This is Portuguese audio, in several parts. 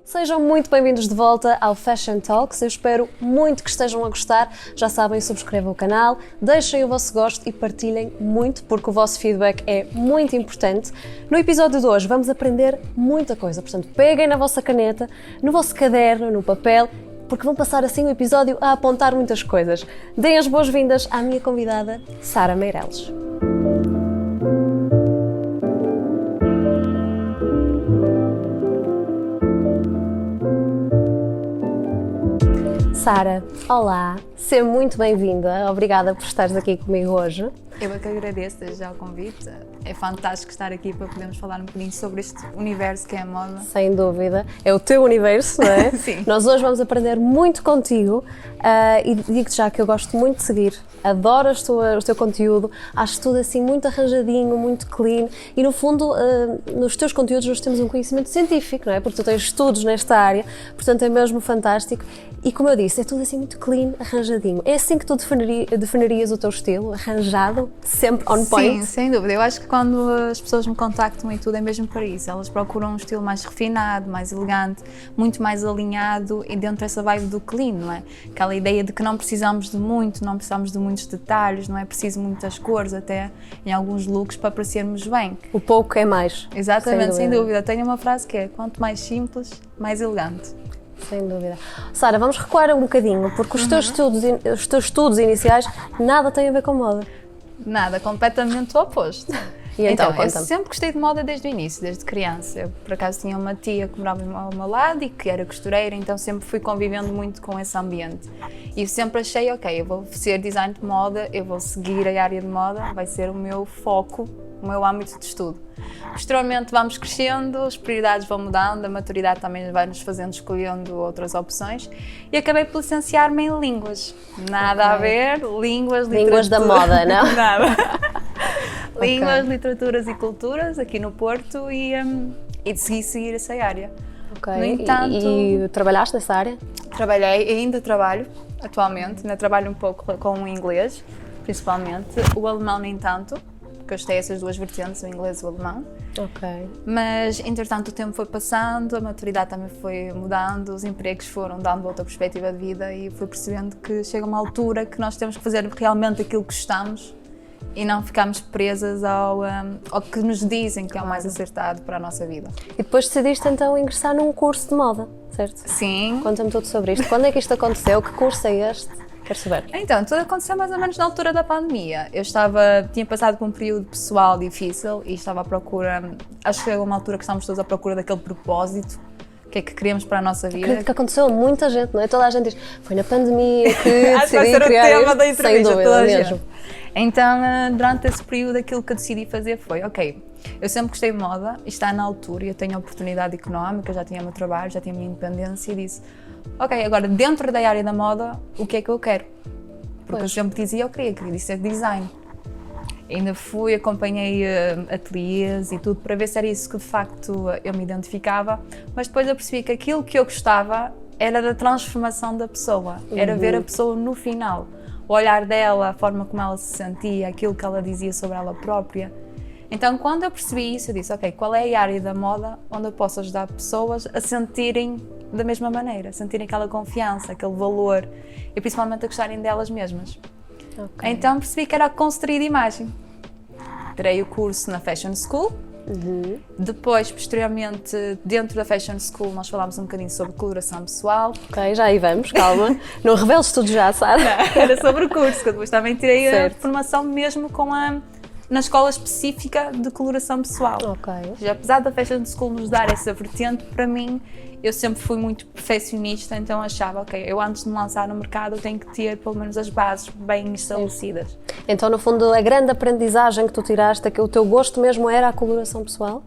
Sejam muito bem-vindos de volta ao Fashion Talks. Eu espero muito que estejam a gostar. Já sabem, subscrevam o canal, deixem o vosso gosto e partilhem muito, porque o vosso feedback é muito importante. No episódio de hoje vamos aprender muita coisa, portanto peguem na vossa caneta, no vosso caderno, no papel, porque vão passar assim o episódio a apontar muitas coisas. Deem as boas-vindas à minha convidada, Sara Meireles. Sara, olá, seja muito bem-vinda, obrigada por estares aqui comigo hoje. Eu é que agradeço desde já o convite, é fantástico estar aqui para podermos falar um bocadinho sobre este universo que é a moda. Sem dúvida, é o teu universo, não é? Sim. Nós hoje vamos aprender muito contigo e digo-te já que eu gosto muito de seguir, adoro o teu conteúdo, acho tudo assim muito arranjadinho, muito clean e no fundo nos teus conteúdos nós temos um conhecimento científico, não é? Porque tu tens estudos nesta área, portanto é mesmo fantástico e como eu disse, é tudo assim muito clean, arranjadinho. É assim que tu definirias o teu estilo, arranjado, sempre on point? Sim, sem dúvida. Eu acho que quando as pessoas me contactam e tudo é mesmo para isso. Elas procuram um estilo mais refinado, mais elegante, muito mais alinhado e dentro dessa vibe do clean, não é? Aquela ideia de que não precisamos de muito, não precisamos de muitos detalhes, não é preciso muitas cores até em alguns looks para parecermos bem. O pouco é mais. Exatamente, sem dúvida. Tenho uma frase que é, quanto mais simples, mais elegante. Sem dúvida. Sara, vamos recuar um bocadinho, porque os teus estudos iniciais nada têm a ver com moda. Nada, completamente o oposto. E então eu sempre gostei de moda desde o início, desde criança. Eu, por acaso, tinha uma tia que morava ao meu lado e que era costureira, então sempre fui convivendo muito com esse ambiente. E sempre achei, ok, eu vou ser design de moda, eu vou seguir a área de moda, vai ser o meu foco, o meu âmbito de estudo. Posteriormente vamos crescendo, as prioridades vão mudando, a maturidade também vai nos fazendo escolhendo outras opções e acabei por licenciar-me em línguas. Nada a ver, línguas, literatura. Línguas da moda, não? Nada. Línguas, literaturas e culturas aqui no Porto e decidi seguir essa área. Ok, No entanto, e trabalhaste nessa área? trabalhei, ainda trabalho atualmente, ainda trabalho um pouco com o inglês, principalmente, o alemão nem tanto, porque eu estudei essas duas vertentes, o inglês e o alemão. Ok. Mas, entretanto, o tempo foi passando, a maturidade também foi mudando, os empregos foram dando outra perspectiva de vida e fui percebendo que chega uma altura que nós temos que fazer realmente aquilo que gostamos e não ficarmos presas ao que nos dizem que é o mais acertado para a nossa vida. E depois decidiste então ingressar num curso de moda, certo? Sim. Conta-me tudo sobre isto. Quando é que isto aconteceu? Que curso é este? Quero saber. Então, tudo aconteceu mais ou menos na altura da pandemia. Eu tinha passado por um período pessoal difícil e estava à procura, acho que chegou uma altura que estávamos todos à procura daquele propósito, o que é que queremos para a nossa vida. Acredito que aconteceu a muita gente, não é? Toda a gente diz, foi na pandemia que Acho que vai decidi ser o criar tema isto. da entrevista, Sem dúvida toda a mesmo. gente. Então, durante esse período, aquilo que eu decidi fazer foi, ok, eu sempre gostei de moda, está na altura, eu tenho oportunidade económica, já tinha o meu trabalho, já tinha a minha independência e disse, ok, agora dentro da área da moda, o que é que eu quero? Porque eu sempre dizia, eu queria ser design. Ainda acompanhei ateliês e tudo para ver se era isso que de facto eu me identificava, mas depois eu percebi que aquilo que eu gostava era da transformação da pessoa, era ver a pessoa no final, o olhar dela, a forma como ela se sentia, aquilo que ela dizia sobre ela própria. Então, quando eu percebi isso, eu disse, ok, qual é a área da moda onde eu posso ajudar pessoas a sentirem da mesma maneira, a sentirem aquela confiança, aquele valor e principalmente a gostarem delas mesmas. Okay. Então percebi que era a consultoria de imagem. Tirei o curso na Fashion School. Depois, posteriormente, dentro da Fashion School, nós falámos um bocadinho sobre coloração pessoal. Ok, já aí vamos, calma. Não reveles tudo já, Sara. Não, era sobre o curso, que eu depois também tirei Certo. a formação mesmo na escola específica de coloração pessoal. Ok. Ou seja, apesar da Fashion School nos dar essa vertente, para mim, eu sempre fui muito perfeccionista, então achava, ok, eu antes de me lançar no mercado eu tenho que ter pelo menos as bases bem estabelecidas. Então, no fundo, a grande aprendizagem que tu tiraste é que o teu gosto mesmo era a coloração pessoal?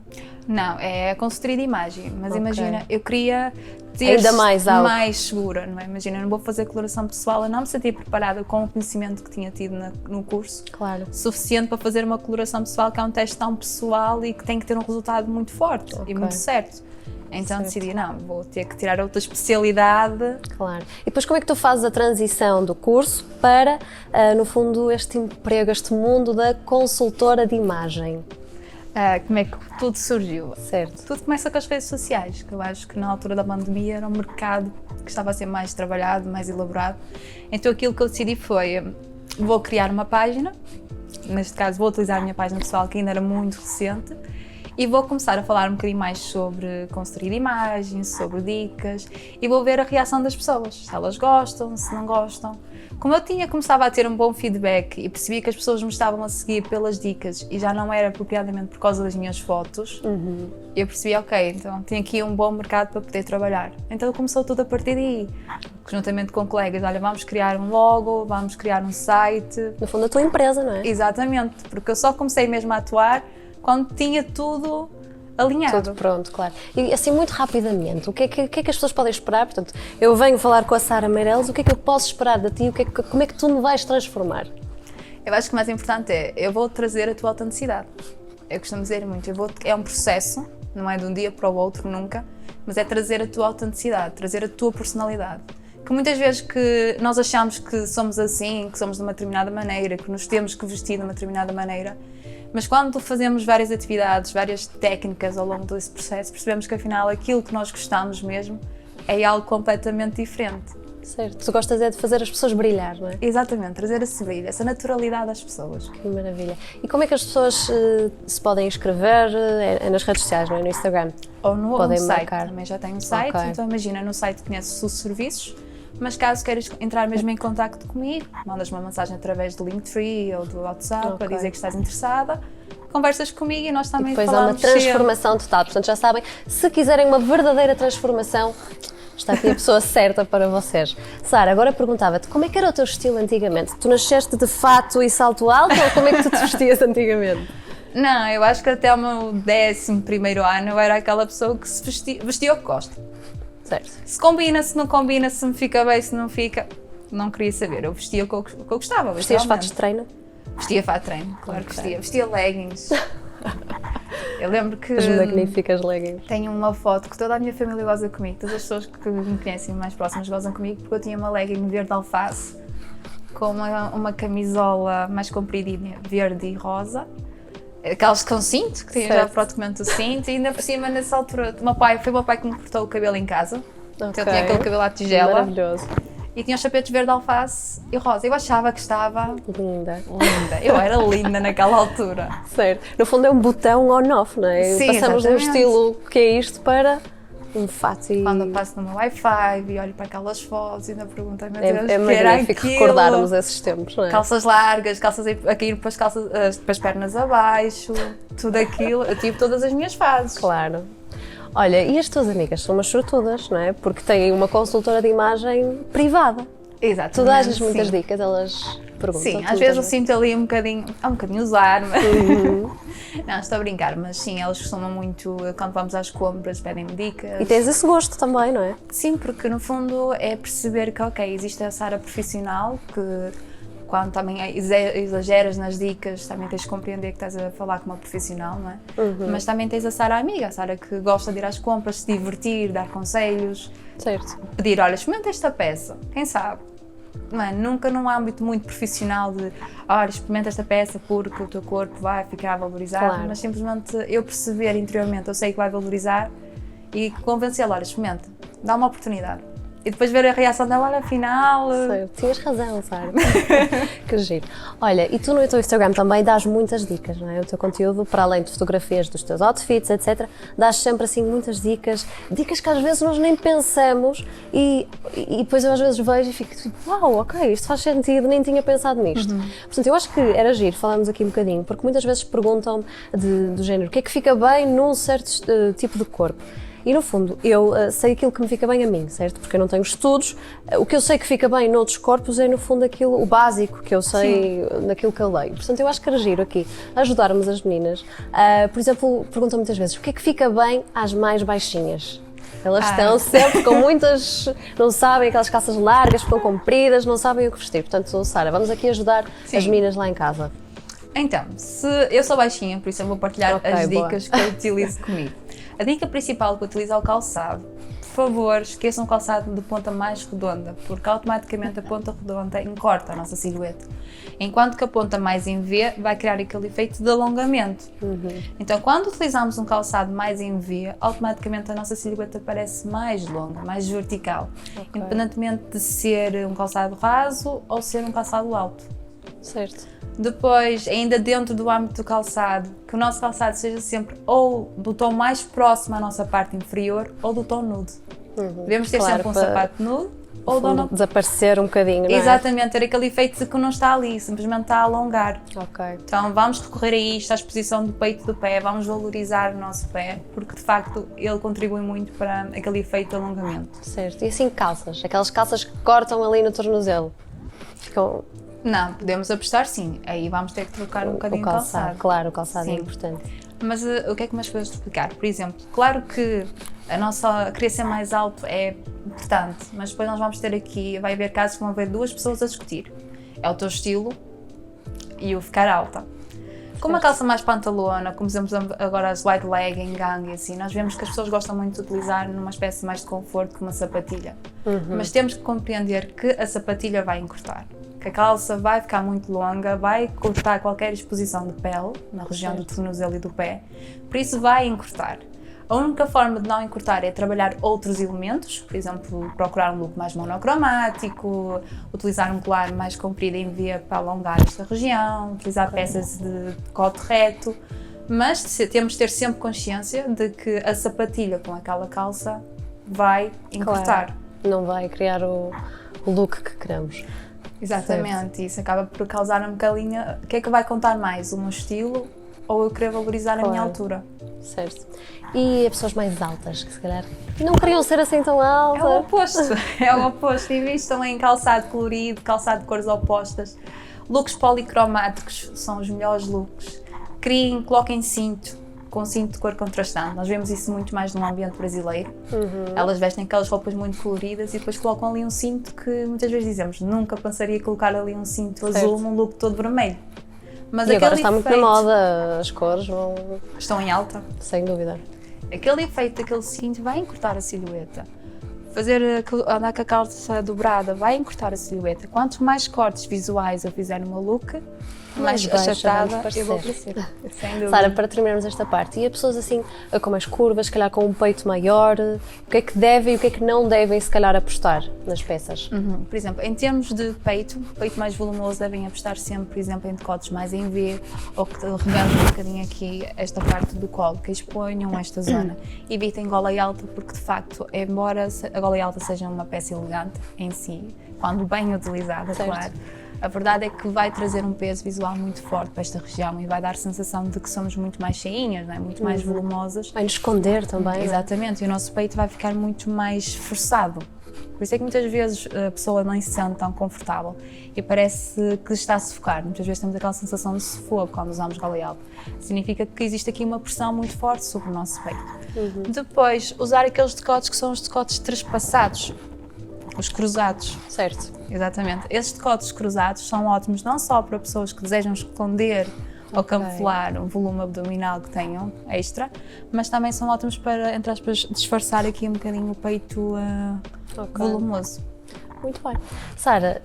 Não, é a consultoria de imagem, mas Ok. imagina, eu queria ter Ainda mais algo. mais segura, não é? Imagina, eu não vou fazer coloração pessoal, eu não me sentia preparada com o conhecimento que tinha tido no curso. Claro. Suficiente para fazer uma coloração pessoal que é um teste tão pessoal e que tem que ter um resultado muito forte e muito certo. Então decidi, não, vou ter que tirar outra especialidade. Claro. E depois como é que tu fazes a transição do curso para, no fundo, este emprego, este mundo da consultora de imagem? Como é que tudo surgiu? Certo. Tudo começa com as redes sociais, que eu acho que na altura da pandemia era um mercado que estava a ser mais trabalhado, mais elaborado. Então aquilo que eu decidi foi, vou criar uma página, neste caso vou utilizar a minha página pessoal, que ainda era muito recente, e vou começar a falar um bocadinho mais sobre construir imagens, sobre dicas, e vou ver a reação das pessoas, se elas gostam, se não gostam. Como eu começava a ter um bom feedback e percebi que as pessoas me estavam a seguir pelas dicas e já não era apropriadamente por causa das minhas fotos, eu percebi, ok, então tenho aqui um bom mercado para poder trabalhar. Então começou tudo a partir daí, juntamente com colegas, olha, vamos criar um logo, vamos criar um site. No fundo, a tua empresa, não é? Exatamente, porque eu só comecei mesmo a atuar quando tinha tudo alinhado. Tudo pronto, claro. E assim, muito rapidamente, o que é que as pessoas podem esperar? Portanto, eu venho falar com a Sara Meireles, o que é que eu posso esperar de ti? Como é que tu me vais transformar? Eu acho que o mais importante é, eu vou trazer a tua autenticidade. Eu costumo dizer muito, é um processo, não é de um dia para o outro, nunca, mas é trazer a tua autenticidade, trazer a tua personalidade. Que muitas vezes que nós achamos que somos assim, que somos de uma determinada maneira, que nos temos que vestir de uma determinada maneira, mas quando fazemos várias atividades, várias técnicas ao longo desse processo, percebemos que afinal aquilo que nós gostamos mesmo é algo completamente diferente. Certo. Tu gostas é de fazer as pessoas brilhar, não é? Exatamente, trazer esse brilho, essa naturalidade às pessoas. Que maravilha. E como é que as pessoas se podem inscrever? É nas redes sociais, não é? No Instagram? Ou no Podem site, marcar. também já tem um site, Ok. então imagina, no site conheces os serviços, mas caso queiras entrar mesmo em contacto comigo, mandas uma mensagem através do Linktree ou do WhatsApp Ok. para dizer que estás interessada, conversas comigo e nós também Depois há uma falamos sempre. transformação total. Portanto, já sabem, se quiserem uma verdadeira transformação, está aqui a pessoa certa para vocês. Sara, agora perguntava-te, como é que era o teu estilo antigamente? Tu nasceste de fato e salto alto ou como é que tu te vestias antigamente? Não, eu acho que até o meu 11º ano eu era aquela pessoa que se vestia o que gosta. Certo. Se combina, se não combina, se me fica bem, se não fica, não queria saber. Eu vestia o que eu gostava. Vestias literalmente. fatos de treino? Vestia fato de treino, claro que Ok. vestia. Vestia leggings. Eu lembro que As magníficas leggings. tenho uma foto que toda a minha família goza comigo, todas as pessoas que me conhecem mais próximas gozam comigo, porque eu tinha uma legging verde alface com uma camisola mais compridinha, verde e rosa. Aquelas com cinto, que tinha já Certo. praticamente o cinto, e ainda por cima, nessa altura, foi o meu pai que me cortou o cabelo em casa. Então eu tinha aquele cabelo à tigela Maravilhoso. e tinha os sapatos verde alface e rosa. Eu achava que estava Linda. linda. Eu era linda naquela altura. Certo. No fundo é um botão on-off, não é? Sim, Passamos de um exatamente. estilo que é isto para um fato e... Quando eu passo no meu Wi-Fi e olho para aquelas fotos e ainda pergunto, meu Deus, É o que era magnífico aquilo? recordarmos esses tempos, não é? Calças largas, calças a cair para para as pernas abaixo, tudo aquilo. Eu tive todas as minhas fases. Claro. Olha, e as tuas amigas são umas sortudas, não é? Porque têm uma consultora de imagem privada. Exatamente. Tu dás-lhes muitas sim. dicas, elas perguntam. Sim, às vezes eu sinto ali um bocadinho usar, mas... Não, estou a brincar, mas sim, elas costumam muito, quando vamos às compras, pedem-me dicas. E tens esse gosto também, não é? Sim, porque no fundo é perceber que, ok, existe essa área profissional que quando também exageras nas dicas, também tens de compreender que estás a falar com uma profissional, não é? Mas também tens a Sara amiga, a Sara que gosta de ir às compras, se divertir, dar conselhos, Certo. pedir, olha, experimenta esta peça, quem sabe? Não é? Nunca num âmbito muito profissional de, olha, experimenta esta peça porque o teu corpo vai ficar valorizado, Claro. mas simplesmente eu perceber interiormente, eu sei que vai valorizar e convencê-la, olha, experimenta, dá uma oportunidade. E depois ver a reação dela, olha, afinal... Certo. Tinhas razão, Sara. Que giro. Olha, e tu no teu Instagram também dás muitas dicas, não é? O teu conteúdo, para além de fotografias dos teus outfits, etc., dás sempre assim muitas dicas que às vezes nós nem pensamos e depois eu às vezes vejo e fico tipo, uau, ok, isto faz sentido, nem tinha pensado nisto. Portanto, eu acho que era giro, falarmos aqui um bocadinho, porque muitas vezes perguntam do género, o que é que fica bem num certo tipo de corpo? E no fundo, eu sei aquilo que me fica bem a mim, certo? Porque eu não tenho estudos. O que eu sei que fica bem noutros corpos é, no fundo, o básico que eu sei naquilo que eu leio. Portanto, eu acho que era giro aqui ajudarmos as meninas. Por exemplo, perguntam muitas vezes, o que é que fica bem às mais baixinhas? Elas estão sempre com muitas, não sabem, aquelas calças largas, ficam compridas, não sabem o que vestir. Portanto, Sara, vamos aqui ajudar as meninas lá em casa. Então, eu sou baixinha, por isso eu vou partilhar Ok, as boa. dicas que eu utilizo comigo. A dica principal que eu utilizo é o calçado. favor, esqueçam o calçado de ponta mais redonda, porque automaticamente a ponta redonda encorta a nossa silhueta. Enquanto que a ponta mais em V vai criar aquele efeito de alongamento. Então, quando utilizamos um calçado mais em V, automaticamente a nossa silhueta parece mais longa, mais vertical, independentemente de ser um calçado raso ou ser um calçado alto. Certo. Depois, ainda dentro do âmbito do calçado, que o nosso calçado seja sempre ou do tom mais próximo à nossa parte inferior ou do tom nude. Devemos ter sempre um sapato nude ou do tom... desaparecer um bocadinho, não é? Exatamente, ter aquele efeito de que não está ali, simplesmente está a alongar. Ok. Então vamos recorrer a isto, à exposição do peito do pé, vamos valorizar o nosso pé, porque de facto ele contribui muito para aquele efeito de alongamento. Certo. E assim calças? Aquelas calças que cortam ali no tornozelo? Ficam... Não, podemos apostar sim, aí vamos ter que trocar um bocadinho o calçado. Claro, o calçado é importante. Mas o que é que mais podemos explicar? Por exemplo, claro que querer ser mais alto é importante, mas depois nós vamos ter aqui, vai haver casos que vão haver duas pessoas a discutir. É o teu estilo e o ficar alta. Com uma calça mais pantalona, como por exemplo agora as wide legging, gang e assim, nós vemos que as pessoas gostam muito de utilizar numa espécie mais de conforto que uma sapatilha. Mas temos que compreender que a sapatilha vai encurtar. Que a calça vai ficar muito longa, vai cortar qualquer exposição de pele na região do tornozelo e do pé, por isso vai encurtar. A única forma de não encurtar é trabalhar outros elementos, por exemplo, procurar um look mais monocromático, utilizar um colar mais comprido em V para alongar esta região, utilizar peças de decote reto, mas temos de ter sempre consciência de que a sapatilha com aquela calça vai encurtar. Claro. Não vai criar o look que queremos. Exatamente, e isso acaba por causar um bocadinho. O que é que vai contar mais? O meu estilo ou eu querer valorizar a minha altura? Certo. E as pessoas mais altas, que se calhar não queriam ser assim tão altas? É o oposto, é o oposto. Invistam em calçado colorido, calçado de cores opostas. Looks policromáticos são os melhores looks. Coloquem cinto, com cinto de cor contrastante. Nós vemos isso muito mais no ambiente brasileiro. Elas vestem aquelas roupas muito coloridas e depois colocam ali um cinto que muitas vezes dizemos, nunca pensaria colocar ali um cinto azul num look todo vermelho. Mas e agora está muito na moda, as cores estão em alta. Sem dúvida. Aquele efeito daquele cinto vai encurtar a silhueta. Andar com a calça dobrada vai encurtar a silhueta. Quanto mais cortes visuais eu fizer no meu look, mais achatada eu vou parecer. Sem dúvida. Sara, para terminarmos esta parte, e as pessoas assim com mais curvas, se calhar com um peito maior, o que é que devem e o que é que não devem se calhar apostar nas peças? Por exemplo, em termos de peito mais volumoso devem apostar sempre, por exemplo, em decotes mais em V ou que rebentam um bocadinho aqui esta parte do colo, que exponham esta zona. Evitem gola alta porque de facto, embora a gola alta seja uma peça elegante em si, quando bem utilizada, claro, a verdade é que vai trazer um peso visual muito forte para esta região e vai dar a sensação de que somos muito mais cheinhas, não é? Muito mais volumosas. Vai nos esconder também. Exatamente, e o nosso peito vai ficar muito mais forçado. Por isso é que muitas vezes a pessoa não se sente tão confortável e parece que está a sufocar. Muitas vezes temos aquela sensação de sufoco quando usamos gola alta. Significa que existe aqui uma pressão muito forte sobre o nosso peito. Depois, usar aqueles decotes que são os decotes trespassados. Os cruzados. Certo. Exatamente. Esses decotes cruzados são ótimos não só para pessoas que desejam esconder ou camuflar um volume abdominal que tenham extra, mas também são ótimos para, entre aspas, disfarçar aqui um bocadinho o peito volumoso. Muito bem. Sara,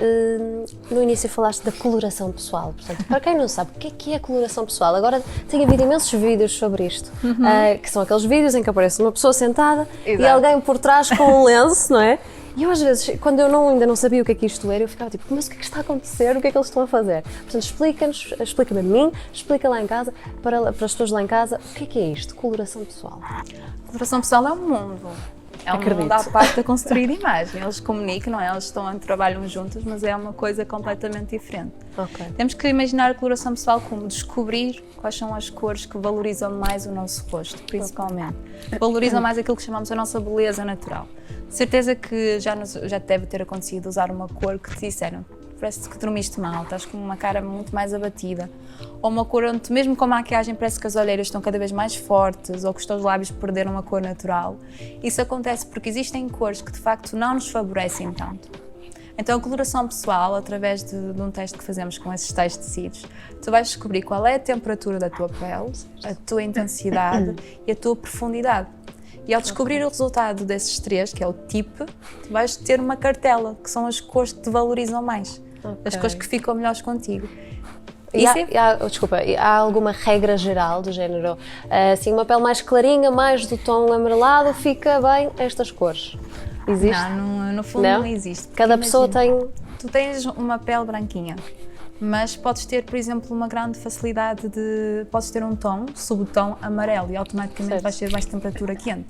no início falaste da coloração pessoal. Portanto, para quem não sabe, o que é a coloração pessoal? Agora tem havido imensos vídeos sobre isto, que são aqueles vídeos em que aparece uma pessoa sentada e alguém por trás com um lenço, não é? E eu às vezes, quando eu ainda não sabia o que é que isto era, eu ficava tipo, mas o que é que está a acontecer? O que é que eles estão a fazer? Portanto, explica-me a mim, explica lá em casa, para as pessoas lá em casa, o que é isto? Coloração pessoal. Coloração pessoal é um mundo. É um mundo à parte da consultoria de imagem. Eles comunicam, não é? Eles trabalham juntos, mas é uma coisa completamente diferente. Temos que imaginar a coloração pessoal como descobrir quais são as cores que valorizam mais o nosso rosto, principalmente. Valorizam mais aquilo que chamamos a nossa beleza natural. Certeza que já deve ter acontecido usar uma cor que te disseram, parece que dormiste mal, estás com uma cara muito mais abatida. Ou uma cor onde, mesmo com a maquiagem, parece que as olheiras estão cada vez mais fortes ou que os teus lábios perderam a cor natural. Isso acontece porque existem cores que de facto não nos favorecem tanto. Então a coloração pessoal, através de um teste que fazemos com esses tais tecidos, tu vais descobrir qual é a temperatura da tua pele, a tua intensidade e a tua profundidade. E ao descobrir o resultado desses 3, que é o TIP, tu vais ter uma cartela, que são as cores que te valorizam mais, as cores que ficam melhores contigo. Desculpa, há alguma regra geral do género, assim, uma pele mais clarinha, mais do tom amarelado, fica bem estas cores? Existe? Não, no fundo não existe. Cada pessoa tem... Tu tens uma pele branquinha, mas podes ter, por exemplo, uma grande facilidade de... Podes ter um tom, subtom amarelo, e automaticamente vais ter mais temperatura quente.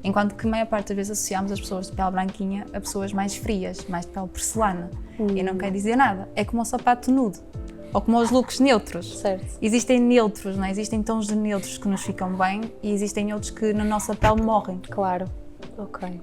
Enquanto que a maior parte das vezes associamos as pessoas de pele branquinha a pessoas mais frias, mais de pele porcelana. E não quer dizer nada. É como o sapato nude. Ou como os looks neutros. Certo. Existem neutros, não é? Existem tons de neutros que nos ficam bem e existem outros que na nossa pele morrem. Claro. Ok.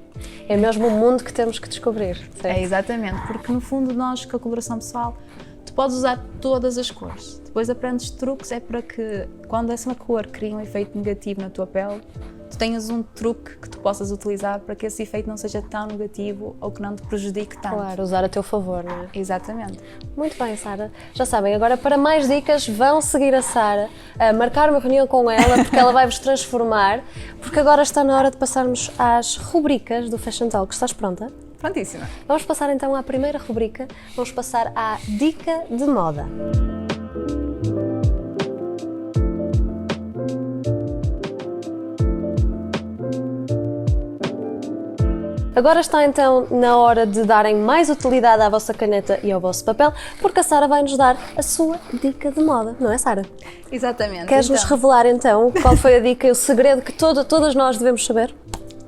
É mesmo o mundo que temos que descobrir, certo? É, exatamente, porque no fundo nós, com a coloração pessoal, tu podes usar todas as cores. Depois aprendes truques, é para que quando essa cor cria um efeito negativo na tua pele, tu tenhas um truque que tu possas utilizar para que esse efeito não seja tão negativo ou que não te prejudique tanto. Claro, usar a teu favor, não é? Exatamente. Muito bem, Sara. Já sabem, agora para mais dicas vão seguir a Sara, marcar uma reunião com ela, porque ela vai-vos transformar, porque agora está na hora de passarmos às rubricas do Fashion Talk. Estás pronta? Prontíssima. Vamos passar então à primeira rubrica, vamos passar à dica de moda. Agora está então na hora de darem mais utilidade à vossa caneta e ao vosso papel, porque a Sara vai nos dar a sua dica de moda, não é, Sara? Exatamente. Queres-nos revelar então qual foi a dica e o segredo que todas nós devemos saber?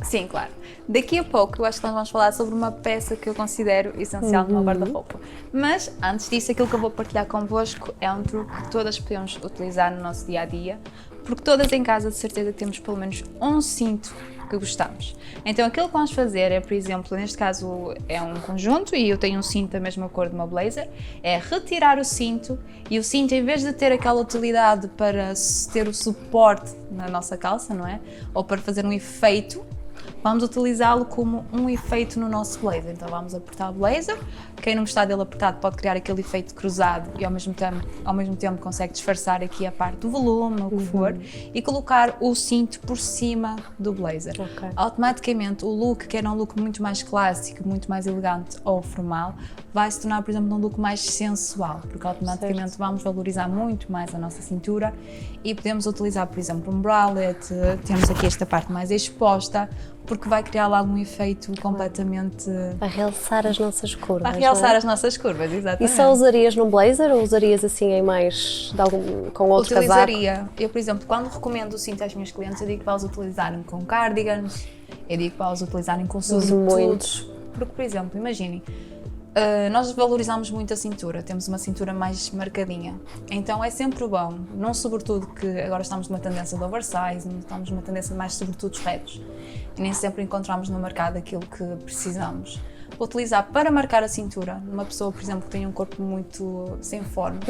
Sim, claro. Daqui a pouco eu acho que nós vamos falar sobre uma peça que eu considero essencial no meu guarda-roupa. Mas antes disso, aquilo que eu vou partilhar convosco é um truque que todas podemos utilizar no nosso dia-a-dia, porque todas em casa de certeza temos pelo menos um cinto que gostamos. Então aquilo que vamos fazer é, por exemplo, neste caso é um conjunto e eu tenho um cinto da mesma cor do meu blazer, é retirar o cinto e o cinto, em vez de ter aquela utilidade para ter o suporte na nossa calça, não é? Ou para fazer um efeito, vamos utilizá-lo como um efeito no nosso blazer. Então vamos apertar o blazer, quem não gostar dele apertado pode criar aquele efeito cruzado e ao mesmo tempo consegue disfarçar aqui a parte do volume, ou o que for, e colocar o cinto por cima do blazer. Okay. Automaticamente o look, que era um look muito mais clássico, muito mais elegante ou formal, vai se tornar, por exemplo, um look mais sensual, porque automaticamente vamos valorizar muito mais a nossa cintura e podemos utilizar, por exemplo, um bralette, temos aqui esta parte mais exposta, porque vai criar lá um efeito completamente... A realçar as nossas curvas. A realçar as nossas curvas, exatamente. E só usarias num blazer ou usarias assim em mais, com outro casaco? Utilizaria. Eu, por exemplo, quando recomendo o cinto às minhas clientes, eu digo para elas utilizarem com cardigans, eu digo para elas utilizarem com sobretudos. Porque, por exemplo, imaginem, nós valorizamos muito a cintura, temos uma cintura mais marcadinha, então é sempre bom, não sobretudo que agora estamos numa tendência de oversize, estamos numa tendência de mais sobretudos retos e nem sempre encontramos no mercado aquilo que precisamos. Utilizar para marcar a cintura, numa pessoa, por exemplo, que tem um corpo muito sem formas,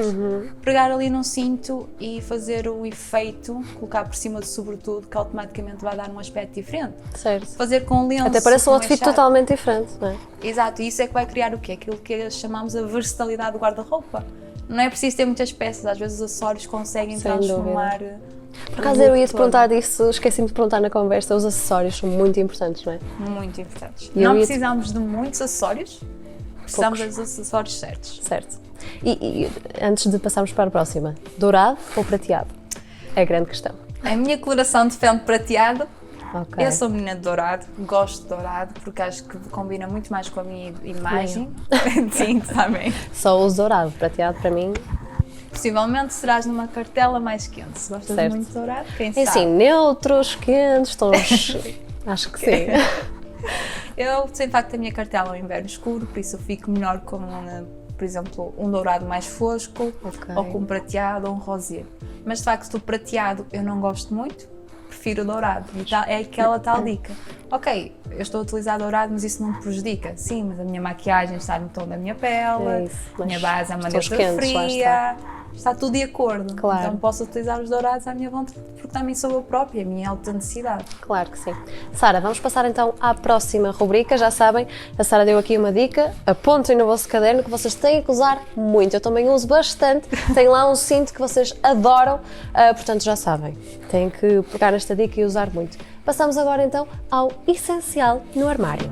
pegar ali num cinto e fazer o efeito, colocar por cima do sobretudo, que automaticamente vai dar um aspecto diferente. Certo. Fazer com lenço. Até parece um outfit totalmente diferente, não é? Exato, e isso é que vai criar o quê? Aquilo que chamamos a versatilidade do guarda-roupa. Não é preciso ter muitas peças, às vezes os acessórios conseguem transformar... Por acaso eu ia-te perguntar disso, esqueci-me de perguntar na conversa, os acessórios são muito importantes, não é? Muito importantes. Não precisamos de muitos acessórios, precisamos dos acessórios certos. Certo. E antes de passarmos para a próxima, dourado ou prateado? É a grande questão. A minha coloração defende prateado. Okay. Eu sou menina de dourado, gosto de dourado porque acho que combina muito mais com a minha imagem. Sim, também. Só uso dourado, prateado para mim... Possivelmente serás numa cartela mais quente. Se gostas muito de dourado, quem sabe? É assim, neutros, quentes, tons... Acho que sim. Eu sei de facto a minha cartela é um inverno escuro, por isso eu fico melhor com, por exemplo, um dourado mais fosco, ou com um prateado ou um rosé. Mas de facto o prateado eu não gosto muito, prefiro o dourado. É aquela tal dica. Ok, eu estou a utilizar dourado, mas isso não me prejudica. Sim, mas a minha maquiagem está no tom da minha pele, a minha base é uma neutra fria. está tudo de acordo. Claro. Então posso utilizar os dourados à minha vontade, porque também sou eu própria, a minha autenticidade. Claro que sim. Sara, vamos passar então à próxima rubrica. Já sabem, a Sara deu aqui uma dica, apontem no vosso caderno que vocês têm que usar muito. Eu também uso bastante, tem lá um cinto que vocês adoram, portanto já sabem, têm que pegar nesta dica e usar muito. Passamos agora então ao essencial no armário.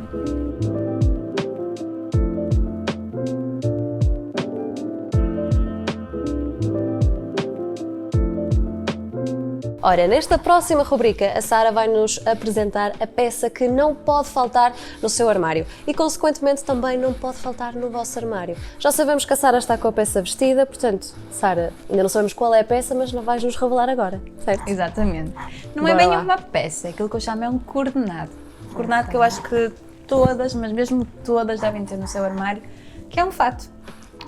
Ora, nesta próxima rubrica, a Sara vai nos apresentar a peça que não pode faltar no seu armário e, consequentemente, também não pode faltar no vosso armário. Já sabemos que a Sara está com a peça vestida, portanto, Sara, ainda não sabemos qual é a peça, mas não vais nos revelar agora, certo? Exatamente. Não Bora é bem lá. uma peça, é aquilo que eu chamo é um coordenado. Coordenado que eu acho que todas, mas mesmo todas devem ter no seu armário, que é um fato.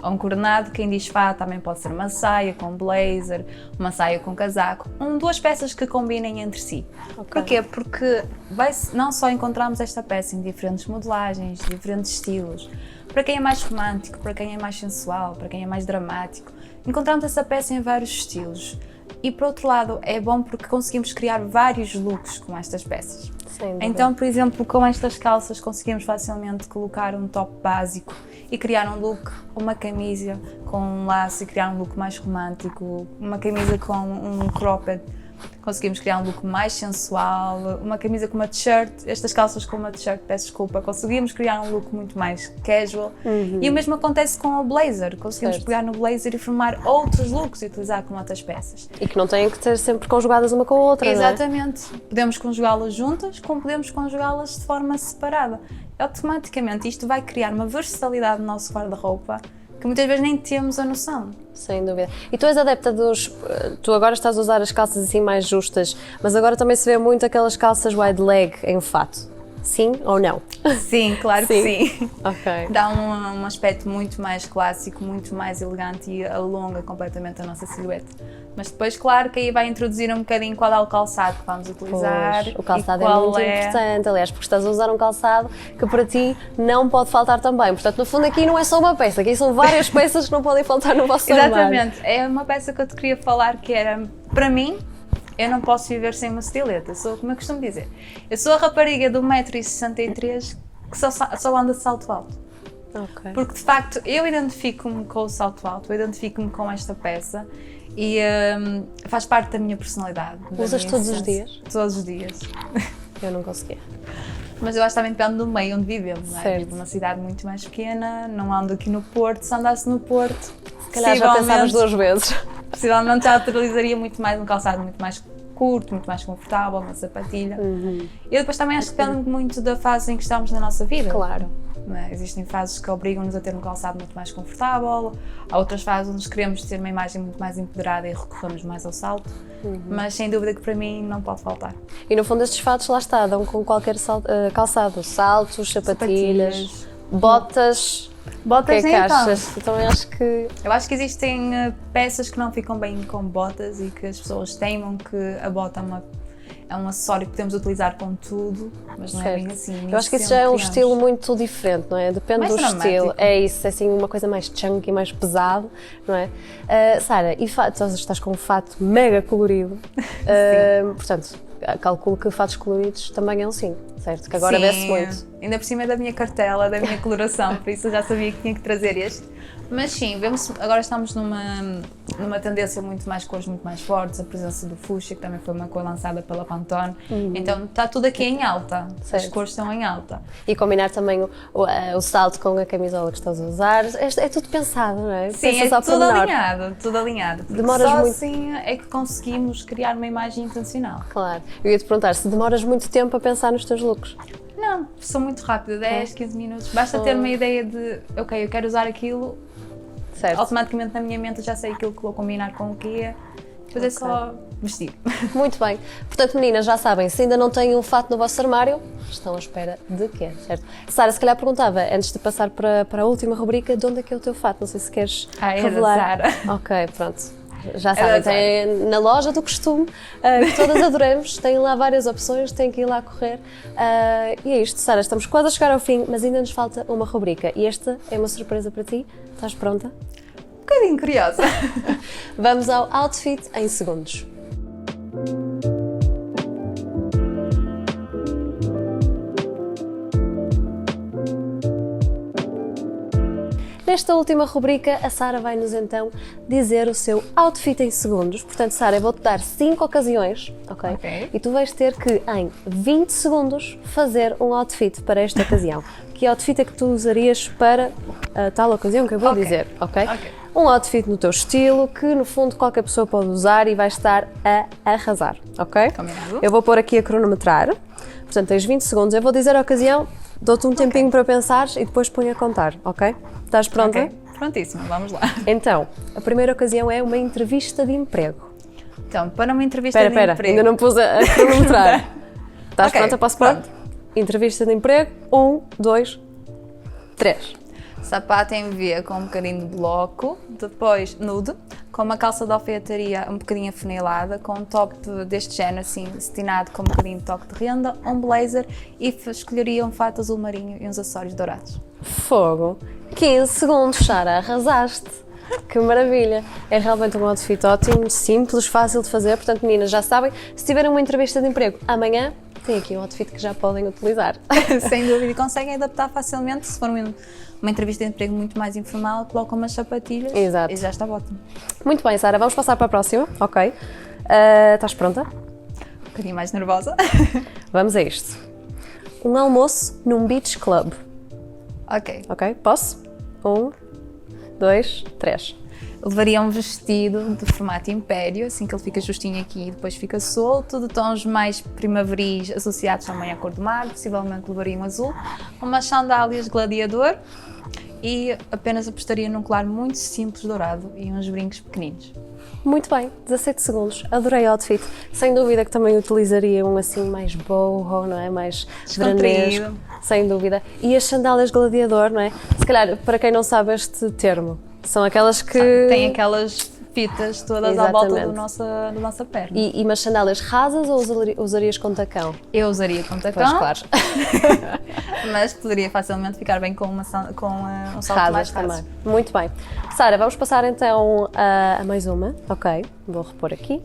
Ou um coordenado, quem diz fato também pode ser uma saia com blazer, uma saia com casaco, duas peças que combinem entre si. Ok. Porquê? Porque não só encontramos esta peça em diferentes modelagens, diferentes estilos, para quem é mais romântico, para quem é mais sensual, para quem é mais dramático, encontramos essa peça em vários estilos. E por outro lado, é bom porque conseguimos criar vários looks com estas peças. Sem dúvida. Então, por exemplo, com estas calças conseguimos facilmente colocar um top básico e criar um look, uma camisa com um laço e criar um look mais romântico, uma camisa com um cropped, conseguimos criar um look mais sensual, uma camisa com uma t-shirt, estas calças com uma t-shirt, peço desculpa, conseguimos criar um look muito mais casual. E o mesmo acontece com o blazer, conseguimos Certo. pegar no blazer e formar outros looks e utilizar com outras peças. E que não têm que ter sempre conjugadas uma com a outra, não é? Exatamente. Podemos conjugá-las juntas, como podemos conjugá-las de forma separada. Automaticamente isto vai criar uma versatilidade no nosso guarda-roupa que muitas vezes nem temos a noção. Sem dúvida. E tu és adepta dos... Tu agora estás a usar as calças assim mais justas, mas agora também se vê muito aquelas calças wide leg em fato. Sim ou não? Sim, claro que sim. Ok. Dá um aspecto muito mais clássico, muito mais elegante e alonga completamente a nossa silhueta. Mas depois, claro, que aí vai introduzir um bocadinho qual é o calçado que vamos utilizar. Pois, o calçado e é qual muito importante, aliás, porque estás a usar um calçado que para ti não pode faltar também. Portanto, no fundo aqui não é só uma peça, aqui são várias peças que não podem faltar no vosso armário. Exatamente. É uma peça que eu te queria falar que era, para mim, eu não posso viver sem uma estileta. Sou, como eu costumo dizer, eu sou a rapariga de 1,63 m que só anda de salto alto. Ok. Porque, de facto, eu identifico-me com o salto alto, eu identifico-me com esta peça e faz parte da minha personalidade. da Usas minha todos os essência. dias? Todos os dias. Eu não conseguia. Mas eu acho que também depende do meio onde vivemos, não é? Certo. Vivo numa cidade muito mais pequena, não ando aqui no Porto. Se andasse no Porto, Se calhar já pensavas duas vezes. possivelmente já utilizaria muito mais um calçado muito mais curto, muito mais confortável, uma sapatilha. E depois também acho que depende muito da fase em que estamos na nossa vida. Claro. Não é? Existem fases que obrigam-nos a ter um calçado muito mais confortável, há outras fases onde queremos ter uma imagem muito mais empoderada e recorremos mais ao salto, mas sem dúvida que para mim não pode faltar. E no fundo estes fatos lá está, dão com qualquer calçado. Saltos, sapatilhas, botas. O que é Botas que nem tanto. achas? Eu também acho que... Eu acho que existem peças que não ficam bem com botas e que as pessoas teimam que a bota é um acessório que podemos utilizar com tudo, mas não é bem assim. Eu acho que isso já é um estilo muito diferente, não é? Depende Mais do dramático. estilo. É isso, é assim uma coisa mais chunky, mais pesado, não é? Sara, e tu estás com um fato mega colorido, portanto, calculo que fatos coloridos também é um sim, certo? Que agora vê-se muito. Ainda por cima é da minha cartela, da minha coloração, por isso eu já sabia que tinha que trazer este. Mas sim, agora estamos numa tendência muito mais cores muito mais fortes, a presença do fuchsia, que também foi uma cor lançada pela Pantone, então está tudo aqui em alta, Certo. as cores estão em alta. E combinar também o salto com a camisola que estás a usar, é tudo pensado, não é? Sim, Pensas é ao pormenor. tudo alinhado. Porque Demoras só muito. assim é que conseguimos criar uma imagem intencional. Claro. Eu ia-te perguntar se demoras muito tempo a pensar nos teus looks. Não, sou muito rápida, 10, 15 minutos, basta ter uma ideia de, ok, eu quero usar aquilo, Certo. automaticamente na minha mente eu já sei aquilo que vou combinar com o que é, depois é só vestir. Muito bem. Portanto, meninas, já sabem, se ainda não têm um fato no vosso armário, estão à espera de quê, certo? Sara, se calhar perguntava, antes de passar para a última rubrica, de onde é que é o teu fato? Não sei se queres É da revelar. Sara. Ok, pronto. Já É sabem, da Sara. tem na loja do costume, que todas adoramos, tem lá várias opções, tem que ir lá correr. E é isto, Sara, estamos quase a chegar ao fim, mas ainda nos falta uma rubrica. E esta é uma surpresa para ti. Estás pronta? bocadinho curiosa. Vamos ao outfit em segundos. Nesta última rubrica, a Sara vai-nos então dizer o seu outfit em segundos. Portanto, Sara, eu vou-te dar 5 ocasiões, ok? Ok. E tu vais ter que, em 20 segundos, fazer um outfit para esta ocasião. Que outfit é que tu usarias para a tal ocasião que eu vou Ok. dizer, ok? Ok. Um outfit no teu estilo, que no fundo qualquer pessoa pode usar e vai estar a arrasar, ok? Combinado. Eu vou pôr aqui a cronometrar. Portanto, tens 20 segundos. Eu vou dizer a ocasião, dou-te um tempinho para pensares e depois ponho a contar, ok? Estás pronta? Ok, prontíssimo, vamos lá. Então, a primeira ocasião é uma entrevista de emprego. Então, para uma entrevista Espera, de emprego... ainda não pus a cronometrar. Estás Ok, pronta? Posso pôr? pronto. Entrevista de emprego, 1, 2, 3. Sapato em V com um bocadinho de bloco, depois nude, com uma calça de alfaiataria um bocadinho afunilada, com um top deste género assim, cetinado com um bocadinho de toque de renda, um blazer e escolheria um fato azul marinho e uns acessórios dourados. Fogo. 15 segundos, Sara, arrasaste. Que maravilha. É realmente um outfit ótimo, simples, fácil de fazer. Portanto, meninas, já sabem, se tiverem uma entrevista de emprego amanhã, tem aqui um outfit que já podem utilizar. Sem dúvida, e conseguem adaptar facilmente. Se for uma entrevista de emprego muito mais informal, colocam umas sapatilhas Exato. e já está ótimo. Muito bem, Sara, vamos passar para a próxima, ok? Estás pronta? Um bocadinho mais nervosa. Vamos a isto. Um almoço num beach club, Ok. ok? Posso? 1, 2, 3. Levaria um vestido de formato império, assim que ele fica justinho aqui e depois fica solto, de tons mais primaveris associados também à cor do mar, possivelmente levaria um azul, umas sandálias gladiador e apenas apostaria num colar muito simples dourado e uns brincos pequeninos. Muito bem, 17 segundos. Adorei o outfit. Sem dúvida que também utilizaria um assim mais boho, não é? Mais Descontraído. veranesco. Sem dúvida. E as sandálias gladiador, não é? Se calhar, para quem não sabe este termo, são aquelas que... Tem aquelas fitas todas à volta Exatamente. da nossa perna. E umas sandálias rasas ou usarias com tacão? Eu usaria com tacão, Pois, claro. mas poderia facilmente ficar bem com um salto mais Rasas raso. também. Muito bem. Sara, vamos passar então a mais uma. Ok, vou repor aqui.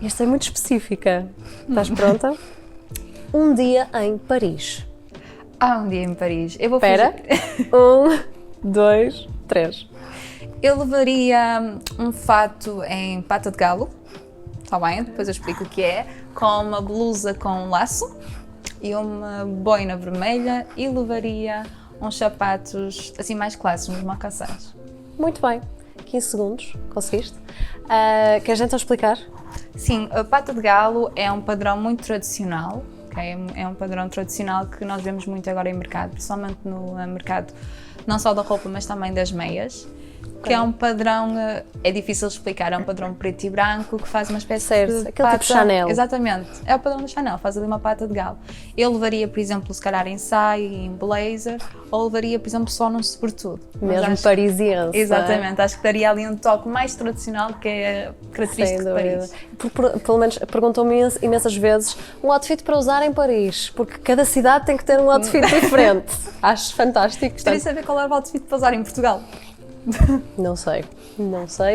Esta é muito específica. Estás pronta? Um dia em Paris. Um dia em Paris. Eu vou Espera. fugir. 1, 2, 3. Eu levaria um fato em pata de galo, está bem? Depois eu explico o que é, com uma blusa com um laço e uma boina vermelha e levaria uns sapatos assim mais clássicos, uns mocassins. Muito bem. 15 segundos. Conseguiste? Queres então explicar? Sim, a pata de galo é um padrão muito tradicional, ok? É um padrão tradicional que nós vemos muito agora em mercado, principalmente no mercado não só da roupa, mas também das meias. Que é um padrão, é difícil de explicar, é um padrão preto e branco que faz uma espécie Certo, de aquele pata, tipo Chanel. Exatamente, é o padrão da Chanel, faz ali uma pata de galo. Eu levaria, por exemplo, se calhar em saia, em blazer, ou levaria, por exemplo, só num sobretudo. Mas Mesmo acho- parisiense. Exatamente, acho que daria ali um toque mais tradicional, que é característico de Paris. Pelo menos perguntam-me imensas vezes um outfit para usar em Paris, porque cada cidade tem que ter um outfit diferente. Acho fantástico. Gostaria de saber qual era o outfit para usar em Portugal. Não sei,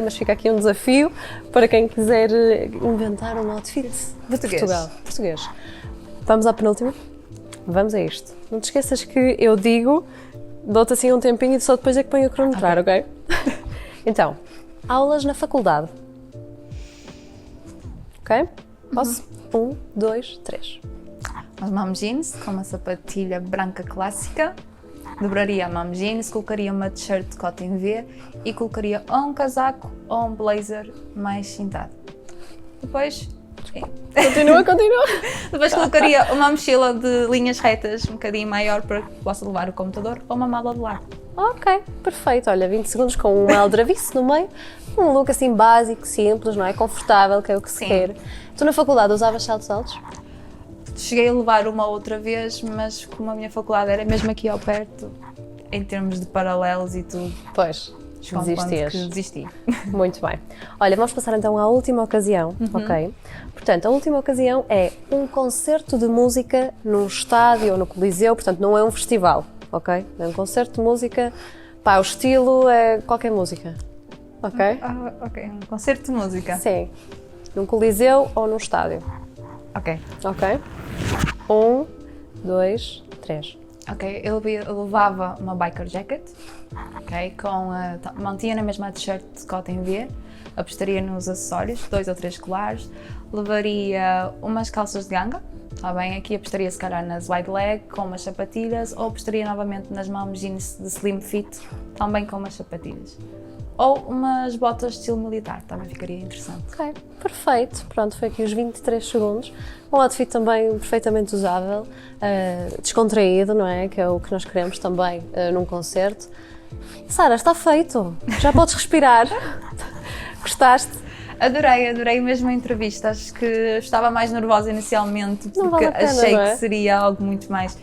mas fica aqui um desafio para quem quiser inventar um outfit Português. de Portugal. Português. Vamos à penúltima? Vamos a isto. Não te esqueças que eu digo, dou-te assim um tempinho e só depois é que ponho a cronometrar, ok? Então, aulas na faculdade. Ok? Posso? 1, 2, 3. Umas mom jeans com uma sapatilha branca clássica, dobraria a mom jeans, colocaria uma t-shirt de cota em V e colocaria ou um casaco ou um blazer mais cintado. Depois Continua. colocaria uma mochila de linhas retas um bocadinho maior para que possa levar o computador ou uma mala de lado. Ok, perfeito. Olha, 20 segundos com um aldrabice no meio. Um look assim básico, simples, não é? Confortável, que é o que se Sim. quer. Tu na faculdade usavas saltos altos? Cheguei a levar uma outra vez, mas como a minha faculdade era mesmo aqui ao perto, em termos de paralelos e tudo, Pois, chegou a um ponto desistias. que desisti. Muito bem. Olha, vamos passar então à última ocasião, ok? Portanto, a última ocasião é um concerto de música num estádio ou no Coliseu, portanto não é um festival, ok? É um concerto de música Pá, o estilo é qualquer música. Ok? Ok, um concerto de música. Sim. Num coliseu ou num estádio. Ok. Ok? 1, 2, 3. Ok, eu levava uma biker jacket, ok, mantinha na mesma t-shirt de cota em V, apostaria nos acessórios, 2 ou 3 colares, levaria umas calças de ganga, está bem, aqui apostaria se calhar nas wide leg com umas sapatilhas ou apostaria novamente nas mom jeans de slim fit, também com umas sapatilhas. Ou umas botas de estilo militar, também ficaria interessante. Ok, perfeito. Pronto, foi aqui os 23 segundos. Um outfit também perfeitamente usável, descontraído, não é? Que é o que nós queremos também num concerto. Sara, está feito. Já podes respirar. Gostaste? Adorei mesmo a entrevista. Acho que estava mais nervosa inicialmente Não porque vale a pena, achei não é? que seria algo muito mais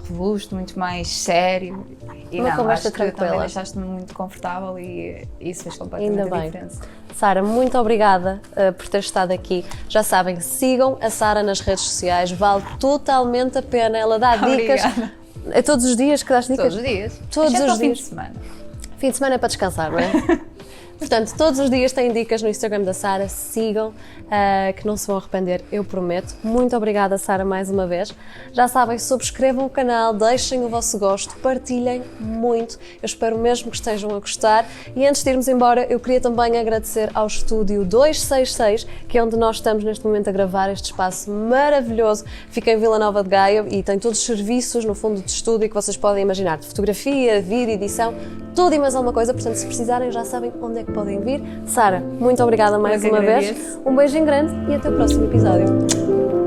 robusto, muito mais sério. E Uma não, conversa acho que também tranquila. deixaste-me muito confortável e isso fez completamente Ainda a bem. diferença. Sara, muito obrigada por ter estado aqui. Já sabem, sigam a Sara nas redes sociais, vale totalmente a pena. Ela dá dicas. Obrigada. É todos os dias que dás dicas? Todos os dias. Todos Exceto os ao fim dias. de semana. Fim de semana é para descansar, não é? Portanto, todos os dias têm dicas no Instagram da Sara, sigam, que não se vão arrepender, eu prometo. Muito obrigada, Sara, mais uma vez. Já sabem, subscrevam o canal, deixem o vosso gosto, partilhem muito. Eu espero mesmo que estejam a gostar. E antes de irmos embora, eu queria também agradecer ao Estúdio 266, que é onde nós estamos neste momento a gravar este espaço maravilhoso. Fica em Vila Nova de Gaia e tem todos os serviços, no fundo, de estúdio que vocês podem imaginar, de fotografia, vídeo, edição, tudo e mais alguma coisa. Portanto, se precisarem, já sabem onde é que podem vir. Sara, muito obrigada mais uma vez. Um beijinho grande e até o próximo episódio.